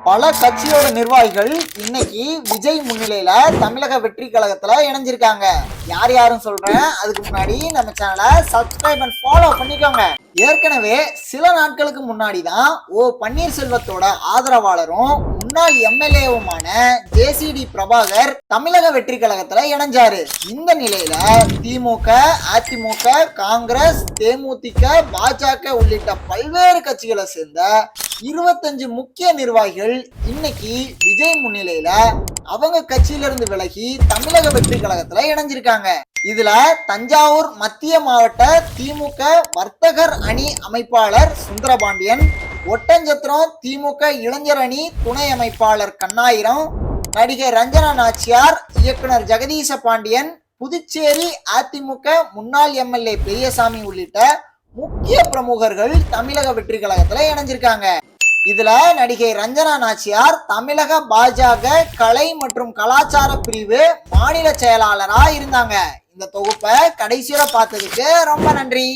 பல கட்சியோட நிர்வாகிகள் இன்னைக்கு விஜய் முன்னிலையில தமிழக வெற்றி கழகத்துல இணைஞ்சிருக்காங்க. யார் யாரும் சொல்றேன், அதுக்கு முன்னாடி நம்ம சேனலை சப்ஸ்கிரைப் அண்ட் ஃபாலோ பண்ணிக்கோங்க. ஏற்கனவே சில நாட்களுக்கு முன்னாடிதான் பன்னீர்செல்வத்தோட ஆதரவாளரும் முன்னாள் எம்எல்ஏவுமான ஜேசிடி பிரபாகர் தமிழக வெற்றி கழகத்துல இணைஞ்சாரு. இந்த நிலையில திமுக, அதிமுக, காங்கிரஸ், தேமுதிக, பாஜக உள்ளிட்ட பல்வேறு கட்சிகளை சேர்ந்த 25 முக்கிய நிர்வாகிகள் இன்னைக்கு விஜய் முன்னிலையில அவங்க கட்சியில இருந்து விலகி தமிழக வெற்றி கழகத்துல இணைஞ்சிருக்காங்க. இதுல தஞ்சாவூர் மத்திய மாவட்ட திமுக வர்த்தகர் அணி அமைப்பாளர் சுந்தரபாண்டியன், ஒட்டஞ்சத்திரம் திமுக இளைஞர் அணி துணை அமைப்பாளர் கண்ணாயிரம், நடிகை ரஞ்சனா நாச்சியார், இயக்குனர் ஜெகதீச பாண்டியன், புதுச்சேரி அதிமுக முன்னாள் எம்எல்ஏ பெரியசாமி உள்ளிட்ட முக்கிய பிரமுகர்கள் தமிழக வெற்றி கழகத்துல இணைஞ்சிருக்காங்க. இதுல நடிகை ரஞ்சனா நாச்சியார் தமிழக பாஜக கலை மற்றும் கலாச்சார பிரிவு மாநில செயலாளரா இருந்தாங்க. இந்த தொகுப்பை கடைசியில பார்த்ததுக்கு ரொம்ப நன்றி.